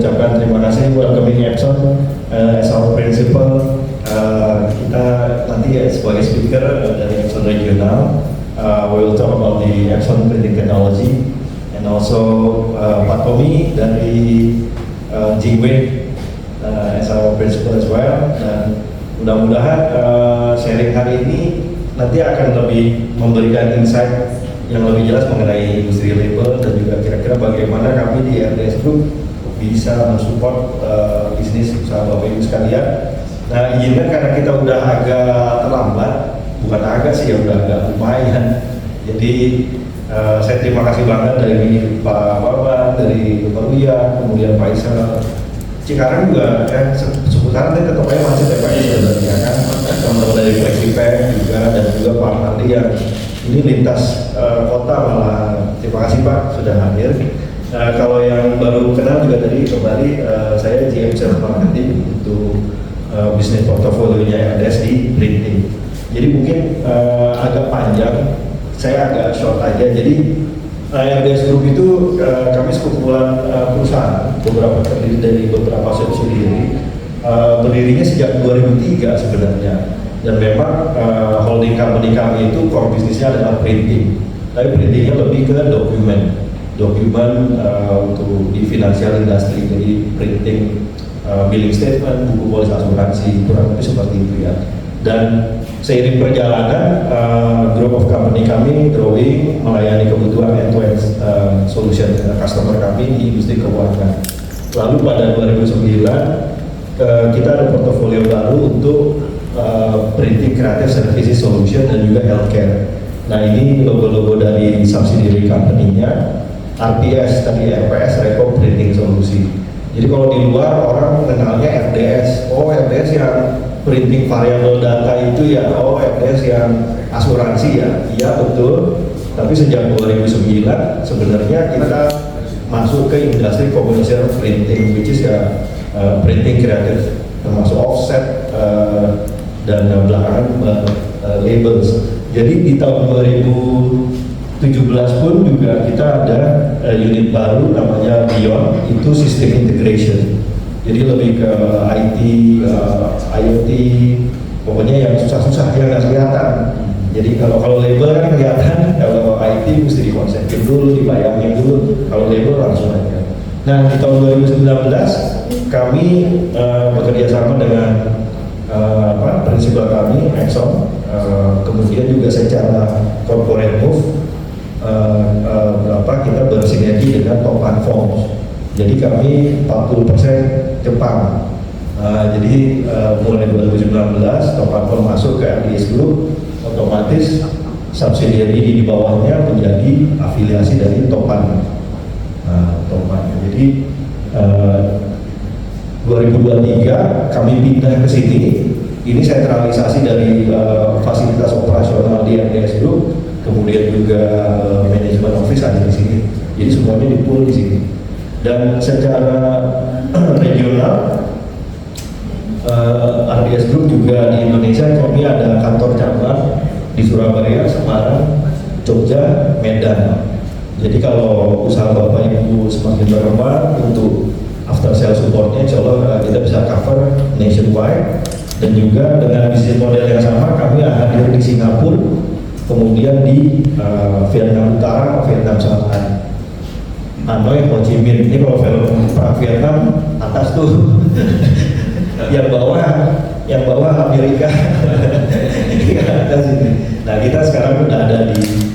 ucapkan terima kasih welcoming Epson as our principal. Kita nanti sebagai speaker dari Epson Regional, we will talk about the Epson printing technology, and also Pak Tommy dari Jingwei as our principal as well. Dan mudah-mudahan sharing hari ini nanti akan lebih memberikan insight yang lebih jelas mengenai industri label dan juga kira-kira bagaimana kami di RDS Group bisa mensupport bisnis usaha Bapak Ibu sekalian. Nah, izinkan karena kita udah agak terlambat, bukan agak sih ya, udah agak lumayan. Jadi saya terima kasih banget dari Pak Wawan, dari Pak Wia, kemudian Pak Isa. Cikarang juga kan seputaran tadi tetap aja macet ya Pak Isa sebenarnya kan. Teman-teman dari Flexipack juga dan juga Pak Mardi yang ini lintas kota malah. Terima kasih Pak sudah hadir. Kalau yang baru kenal juga tadi kembali saya GM Sales Marketing untuk bisnis portofolionya RDS di printing. Jadi mungkin agak panjang, saya agak short aja. Jadi RDS Group itu kami sekumpulan perusahaan, beberapa terdiri dari beberapa subsidiary. Berdirinya sejak 2003 sebenarnya. Dan memang holding company kami itu core bisnisnya adalah printing. Tapi printingnya lebih ke dokumen untuk di financial industry, jadi printing billing statement, buku polis asuransi, kurang lebih seperti itu ya. Dan seiring perjalanan group of company kami growing, melayani kebutuhan end-to-end solution customer kami di industri keuangan. Lalu pada 2009 kita ada portofolio baru untuk printing creative services solution dan juga healthcare. Nah, ini logo-logo dari subsidiary company-nya, RPS tadi, RPS Reco Printing Solusi. Jadi kalau di luar orang kenalnya RDS, oh RDS yang printing variable data itu ya, oh RDS yang asuransi ya, iya betul. Tapi sejak 2009 sebenarnya kita masuk ke industri commercial printing, which is ya printing kreatif, termasuk offset dan belakangan labels. Jadi di tahun 2017 pun juga kita ada unit baru namanya Beyond, itu sistem integration. Jadi lebih ke IT, IoT, pokoknya yang susah-susah yang nggak kelihatan. Jadi kalau label kan kelihatan, kalau IT mesti dikonsepin dulu, dibayangin dulu. Kalau label langsung aja. Nah, di tahun 2019 kami bekerja sama dengan prinsipal kami, Exxon, kemudian juga secara corporate move, kita bersinergi dengan Topan Forms. Jadi kami 40% Jepang. Jadi mulai 2019 Topan Forms masuk ke RDS Group, otomatis subsidiary di bawahnya menjadi afiliasi dari Topan. Topan. Jadi 2023 kami pindah ke sini. Ini sentralisasi dari fasilitas operasional di RDS Group, kemudian juga manajemen office ada di sini. Jadi semuanya di-pool di sini. Dan secara regional, RDS Group juga di Indonesia kami ada kantor cabang di Surabaya, Semarang, Jogja, Medan. Jadi kalau usaha Bapak Ibu semakin berkembang untuk after sales supportnya, insya Allah kita bisa cover nationwide. Dan juga dengan bisnis model yang sama, kami hadir di Singapura, kemudian di Vietnam Utara, Vietnam Selatan, Hanoi, Ho Chi Minh. Ini kalau film perang Vietnam atas tuh, yang bawah Amerika, ini atas ini. Nah, kita sekarang sudah ada di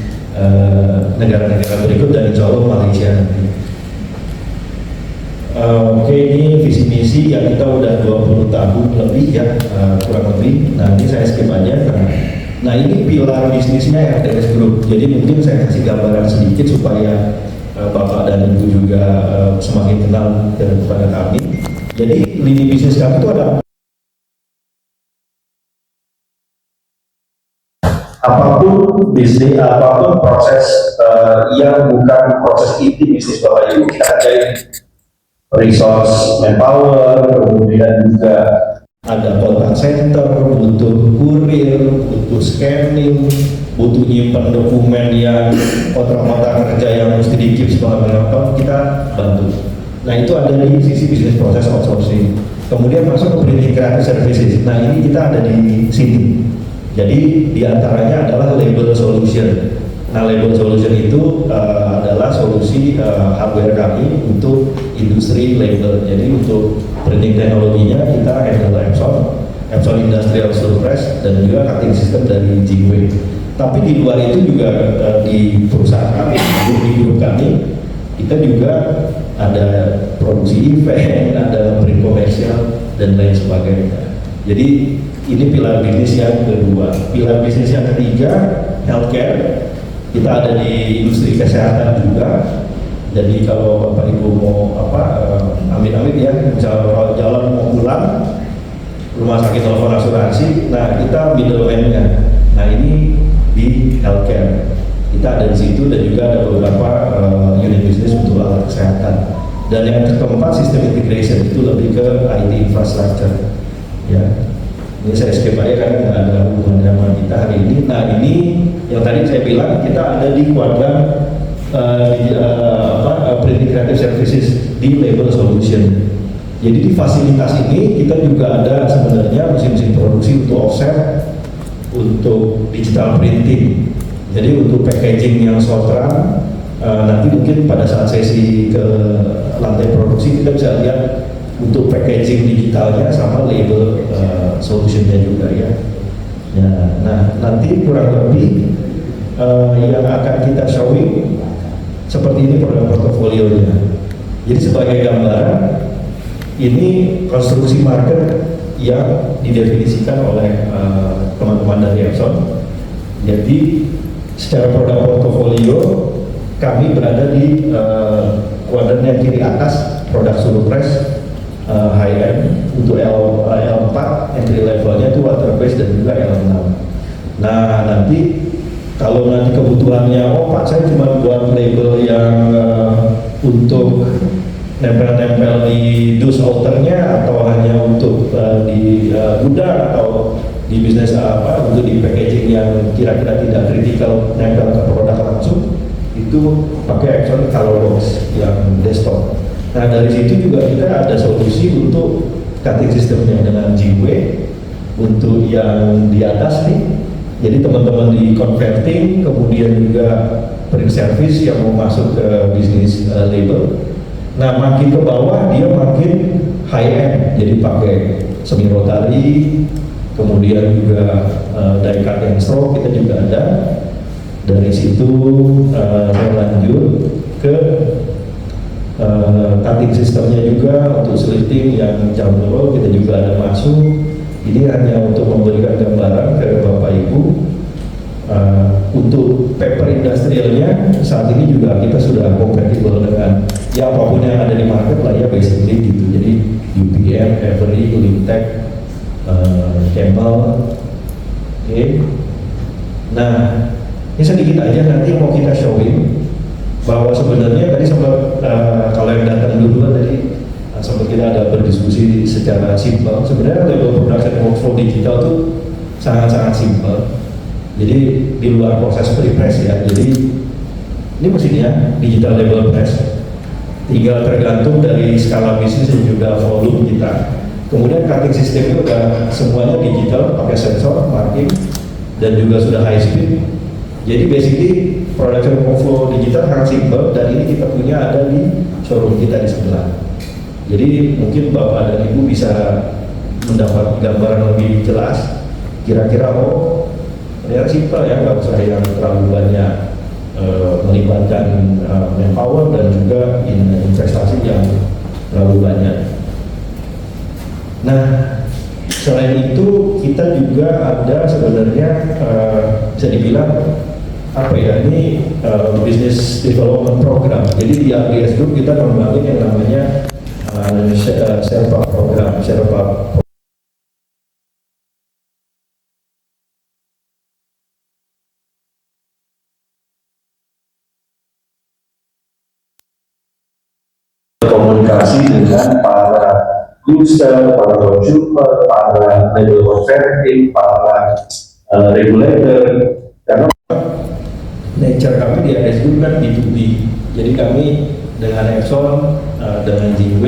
negara-negara berikut dan insya Allah Malaysia nanti. Oke, ini visi misi yang kita udah 20 tahun lebih ya, kurang lebih. Nah, ini saya skip aja. Nah, ini pilar bisnisnya RDS Group. Jadi mungkin saya kasih gambaran sedikit supaya Bapak dan Ibu juga semakin kenal kepada kami. Jadi lini bisnis kami itu ada apapun bisnis, apapun proses yang bukan proses inti bisnis Bapak Ibu kita kerjain. Resource manpower, kemudian juga ada contact center, butuh kurir, butuh scanning, butuh nyimpan dokumen yang kontrak kerja yang mesti di-keep segala macam, kita bantu. Nah itu ada di sisi bisnis proses outsourcing. Kemudian masuk ke printing creative services. Nah ini kita ada di sini. Jadi diantaranya adalah label solution. Nah label solution itu adalah solusi hardware kami untuk industri label. Jadi untuk printing teknologinya kita handle Epson Industrial Surprise dan juga cutting system dari Jingwei. Tapi di luar itu juga di perusahaan kami, di grup kami, kita juga ada produksi event, ada print komersial dan lain sebagainya. Jadi ini pilar bisnis yang kedua. Pilar bisnis yang ketiga, healthcare. Kita ada di industri kesehatan juga. Jadi kalau Bapak Ibu mau amit-amit ya, misalnya kalau jalan mau pulang, rumah sakit telepon asuransi, nah kita middleman-nya. Nah ini di healthcare kita ada di situ dan juga ada beberapa unit bisnis untuk alat kesehatan. Dan yang keempat sistem integration itu lebih ke IT infrastructure. Ya, ini saya skip aja kan nggak ada hubungan sama kita hari ini. Nah ini yang tadi saya bilang kita ada di kuadran printing creative services di label solution. Jadi di fasilitas ini kita juga ada sebenarnya mesin-mesin produksi untuk offset, untuk digital printing. Jadi untuk packaging yang short run, nanti mungkin pada saat sesi ke lantai produksi kita bisa lihat untuk packaging digitalnya sama label solutionnya juga ya. Nah nanti kurang lebih yang akan kita showing seperti ini produk portofolionya. Jadi sebagai gambaran ini konstruksi market yang didefinisikan oleh teman-teman dari Epson. Jadi secara produk portofolio kami berada di kuadran yang kiri atas, produk surprise high end untuk L4 entry levelnya itu water based dan juga L6. Nah nanti kalau nanti kebutuhannya, oh Pak saya cuma buat label yang untuk nempel-nempel di dus outernya atau hanya untuk di gudang atau di bisnis untuk di packaging yang kira-kira tidak kritikal nempel ke produk langsung, itu pakai Epson Color Box yang desktop. Nah dari situ juga kita ada solusi untuk cutting systemnya dengan Jingwei untuk yang di atas nih. Jadi teman-teman di converting, kemudian juga print service yang mau masuk ke bisnis label. Nah makin ke bawah dia makin high end, jadi pakai semi rotary, kemudian juga die cut and stroke kita juga ada. Dari situ saya lanjut ke cutting sistemnya juga untuk slitting yang jumbo kita juga ada masuk. Ini hanya untuk memberikan gambaran ke Bapak Ibu. Untuk paper industrialnya saat ini juga kita sudah kompatibel dengan ya apapun yang ada di market lah ya basically gitu. Jadi UPM, Avery, Lintec, Camel. Oke. Nah ini sedikit aja nanti mau kita showing bahwa sebenarnya tadi sempat kalau yang datang duluan tadi sempat kita ada berdiskusi secara simpel. Sebenarnya label production workflow digital itu sangat-sangat simpel. Jadi di luar proses pre-press ya. Jadi ini mesinnya digital label press. Tinggal tergantung dari skala bisnis dan juga volume kita. Kemudian cutting systemnya udah semuanya digital pakai sensor, marking dan juga sudah high speed. Jadi basically production workflow digital sangat simpel dan ini kita punya ada di showroom kita di sebelah. Jadi mungkin Bapak dan Ibu bisa mendapat gambaran lebih jelas kira-kira ternyata simpel ya, nggak usah yang terlalu banyak melibatkan manpower dan juga investasi yang terlalu banyak. Nah selain itu kita juga ada sebenarnya bisa dibilang apa ya, ini business development program. Jadi di ABS Group kita ngembangin yang namanya Sherpa program, Sherpa komunikasi dengan para user, para consumer, para label converting, para regulator. Karena nature kami di ABS Group kan B2B, jadi kami dengan Epson dengan JW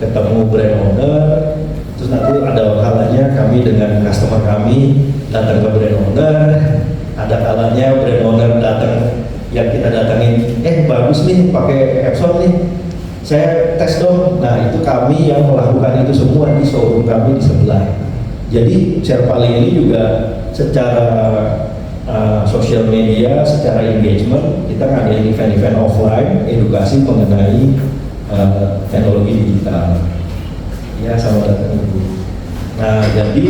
ketemu brand owner, terus nanti ada kalanya kami dengan customer kami datang ke brand owner, ada kalanya brand owner datang yang kita datangin, bagus nih pakai Epson nih, saya tes dong. Nah itu kami yang melakukan itu semua di showroom kami di sebelah. Jadi Sherpaling ini juga secara sosial media, secara engagement kita ngadain event-event offline edukasi mengenai teknologi digital. Ya, selamat datang Ibu. Nah jadi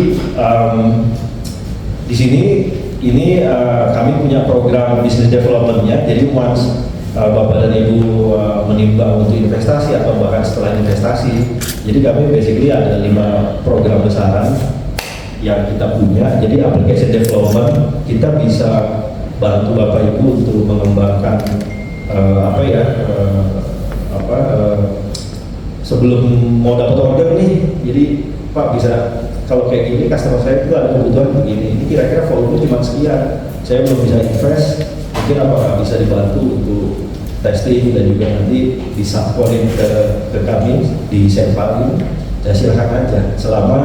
di sini ini kami punya program business development-nya. Jadi once Bapak dan Ibu menimbang untuk investasi atau bahkan setelah investasi, jadi kami basically ada 5 program besaran yang kita punya. Jadi application development kita bisa bantu Bapak Ibu untuk mengembangkan sebelum mau dapat order nih. Jadi Pak bisa, kalau kayak gini customer saya itu ada kebutuhan begini, ini kira-kira volume cuma sekian, saya belum bisa invest, mungkin apakah bisa dibantu untuk testing dan juga nanti disupportin ke kami di Sherpaling. Ya silakan aja, selama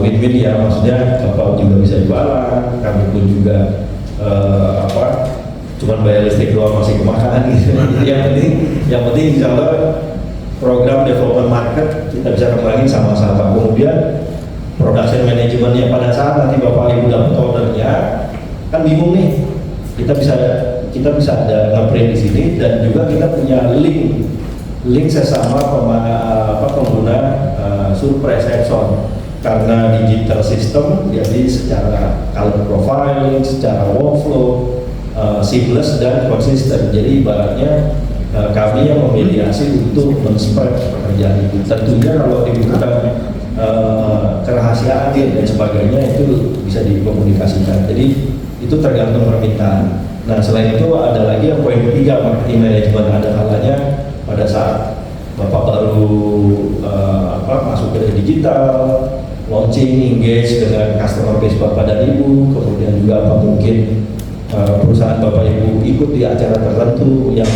win-win ya, maksudnya Bapak juga bisa jualan, kami pun juga cuman bayar listrik doang masih kemakan gitu. Jadi yang penting insya Allah program development market kita bisa kembangin sama-sama. Kemudian production manajemennya pada saat nanti Bapak Ibu dapat ordernya kan bingung nih, kita bisa ada nge-print di sini, dan juga kita punya link sesama pengguna surprise Epson karena digital system. Jadi secara color profiling, secara workflow seamless dan konsisten. Jadi ibaratnya kami yang memediasi untuk men-spread pekerjaan itu. Tentunya kalau dibutuhkan kerahasiaan dan sebagainya itu bisa dikomunikasikan. Jadi itu tergantung permintaan. Nah selain itu ada lagi yang poin ketiga, marketing management. Ada kalanya pada saat Bapak baru masuk ke digital, launching, engage dengan customer base Bapak dan Ibu, kemudian juga mungkin perusahaan Bapak Ibu ikut di acara tertentu yang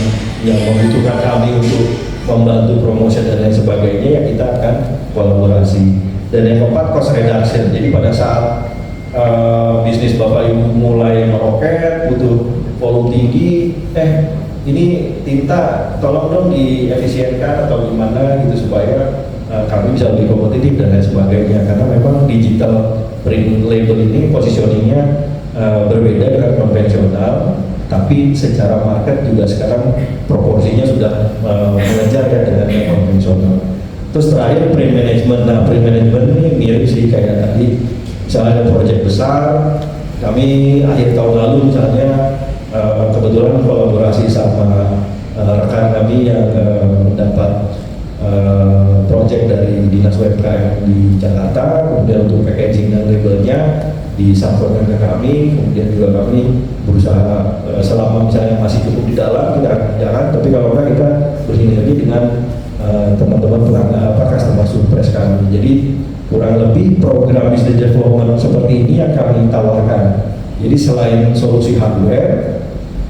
membutuhkan kami untuk membantu promotion dan lain sebagainya, ya kita akan kolaborasi. Dan yang keempat, cost reduction. Jadi pada saat bisnis Bapak Ibu mulai meroket, butuh volume tinggi, ini tinta tolong dong diefisienkan atau gimana gitu supaya kami bisa lebih kompetitif dan lain sebagainya. Karena memang digital print label ini positioningnya berbeda dengan konvensional, tapi secara market juga sekarang proporsinya sudah mengejar ya dengan yang konvensional. Terus terakhir print management. Nah print management ini mirip sih kayak tadi, misalnya ada proyek besar, kami akhir tahun lalu misalnya kebetulan kolaborasi sama rekan kami yang dapat proyek dari Dinas UMKM di Jakarta, kemudian untuk packaging dan labelnya disampaikan ke kami, kemudian juga kami berusaha selama misalnya masih cukup di dalam kita akan jalan, tapi kalau enggak kita bersinergi dengan teman-teman pelanggan customer surprise kami. Jadi kurang lebih program business development seperti ini yang kami tawarkan. Jadi selain solusi hardware,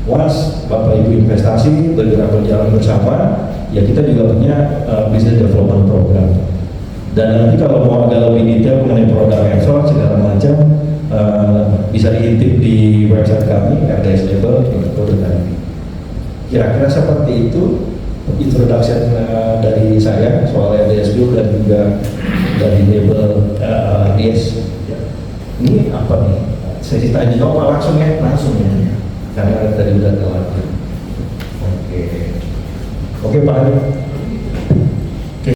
once Bapak Ibu investasi bergerak berjalan bersama, ya kita juga punya business development program. Dan nanti kalau mau agak lebih detail mengenai produk Epson segala macam, bisa diintip di website kami rds-label.co.id. Kira-kira seperti itu introduction dari saya soal RDS Group dan juga dari label RDS. Ini apa nih? Saya tanya jawab langsung ya, karena tadi udah telat. Oke Pak.